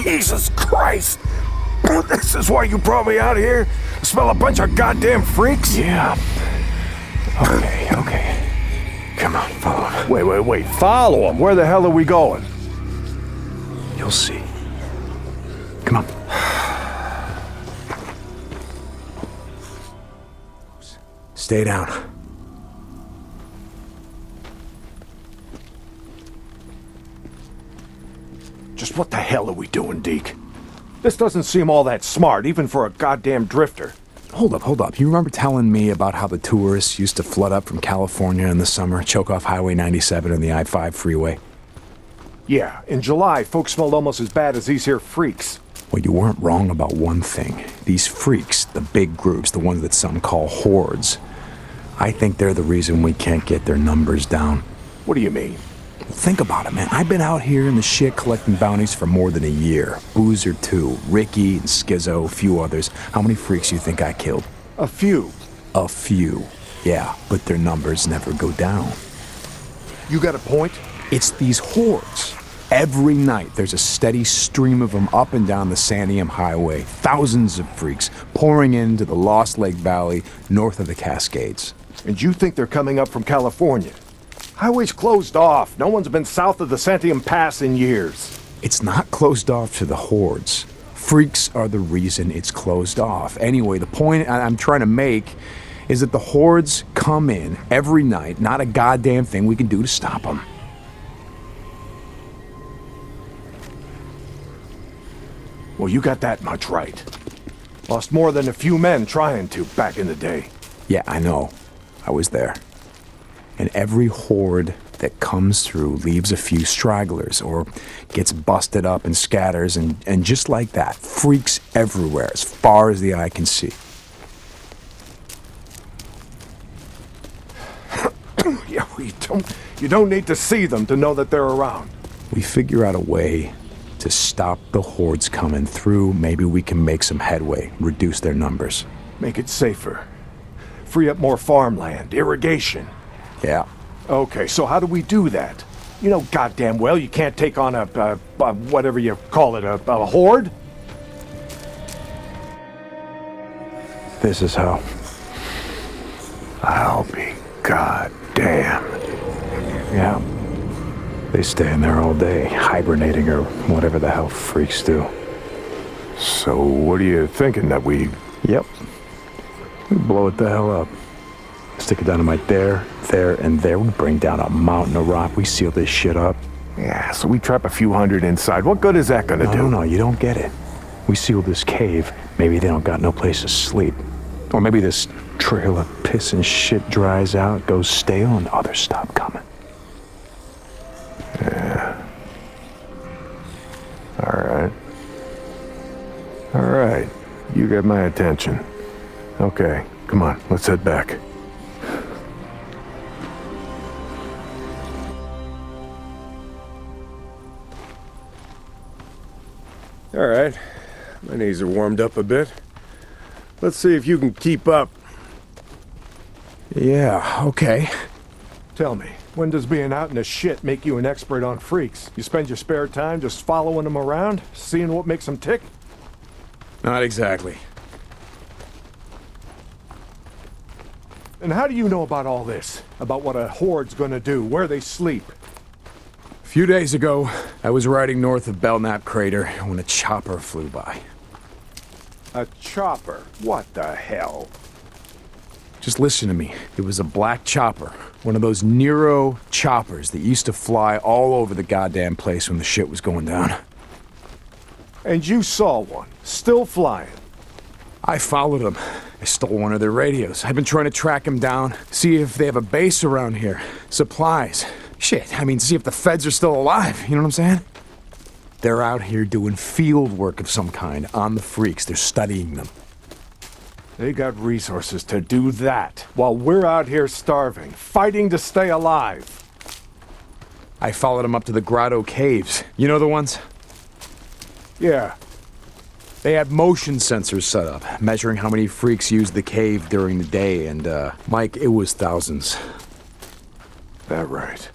Jesus Christ! This is why you brought me out here? Smell a bunch of goddamn freaks? Yeah. Okay. Come on, follow him. Wait. Follow him? Where the hell are we going? You'll see. Come on. Stay down. Just what the hell are we doing, Deke? This doesn't seem all that smart, even for a goddamn drifter. Hold up. You remember telling me about how the tourists used to flood up from California in the summer, choke off Highway 97 and the I-5 freeway? Yeah, in July, folks smelled almost as bad as these here freaks. Well, you weren't wrong about one thing. These freaks, the big groups, the ones that some call hordes, I think they're the reason we can't get their numbers down. What do you mean? Think about it, man. I've been out here in the shit collecting bounties for more than a year. Boozer, too. Ricky and Skizzo, a few others. How many freaks you think I killed? A few. A few. Yeah, but their numbers never go down. You got a point? It's these hordes. Every night, there's a steady stream of them up and down the Santiam Highway. Thousands of freaks pouring into the Lost Lake Valley north of the Cascades. And you think they're coming up from California? Highway's closed off. No one's been south of the Santiam Pass in years. It's not closed off to the hordes. Freaks are the reason it's closed off. Anyway, the point I'm trying to make is that the hordes come in every night. Not a goddamn thing we can do to stop them. Well, you got that much right. Lost more than a few men trying to back in the day. Yeah, I know. I was there. And every horde that comes through leaves a few stragglers or gets busted up and scatters, and just like that, freaks everywhere as far as the eye can see. Yeah, you don't need to see them to know that they're around. We figure out a way to stop the hordes coming through. Maybe we can make some headway, reduce their numbers. Make it safer. Free up more farmland, irrigation. Yeah. Okay, so how do we do that? You know goddamn well you can't take on a whatever you call it, a horde? This is how. I'll be goddamn. Yeah. They stay in there all day, hibernating or whatever the hell freaks do. So what are you thinking, that we... Yep. We blow it the hell up. Stick a dynamite there, and there. We bring down a mountain of rock. We seal this shit up. Yeah, so we trap a few hundred inside. What good is that gonna do? No, you don't get it. We seal this cave. Maybe they don't got no place to sleep. Or maybe this trail of piss and shit dries out, goes stale, and others stop coming. Yeah. All right. You get my attention. Okay, come on, let's head back. All right, my knees are warmed up a bit. Let's see if you can keep up. Yeah, okay. Tell me, when does being out in the shit make you an expert on freaks? You spend your spare time just following them around, seeing what makes them tick? Not exactly. And how do you know about all this? About what a horde's gonna do, where they sleep? A few days ago, I was riding north of Belknap Crater when a chopper flew by. A chopper? What the hell? Just listen to me. It was a black chopper. One of those Nero choppers that used to fly all over the goddamn place when the shit was going down. And you saw one, still flying. I followed them. I stole one of their radios. I've been trying to track them down, see if they have a base around here. Supplies. Shit, I mean, see if the feds are still alive. You know what I'm saying? They're out here doing field work of some kind on the freaks. They're studying them. They got resources to do that, while we're out here starving, fighting to stay alive. I followed them up to the Grotto Caves. You know the ones? Yeah. They had motion sensors set up, measuring how many freaks used the cave during the day, and, Mike, it was thousands. That right.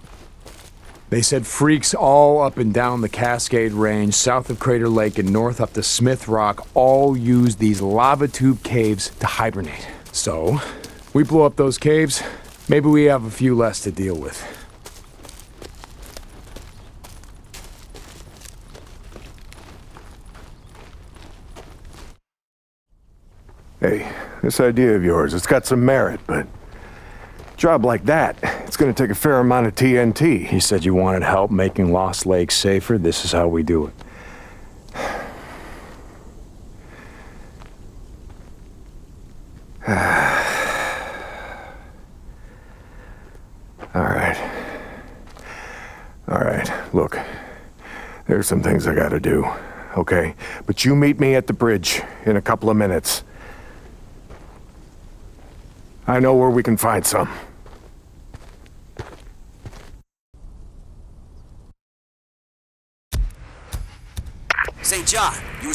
They said freaks all up and down the Cascade Range, south of Crater Lake and north up to Smith Rock, all use these lava tube caves to hibernate. So, we blow up those caves, maybe we have a few less to deal with. Hey, this idea of yours, it's got some merit, but a job like that, it's gonna take a fair amount of TNT. You said you wanted help making Lost Lake safer. This is how we do it. All right, look, there's some things I gotta do, okay? But you meet me at the bridge in a couple of minutes. I know where we can find some. St. John, you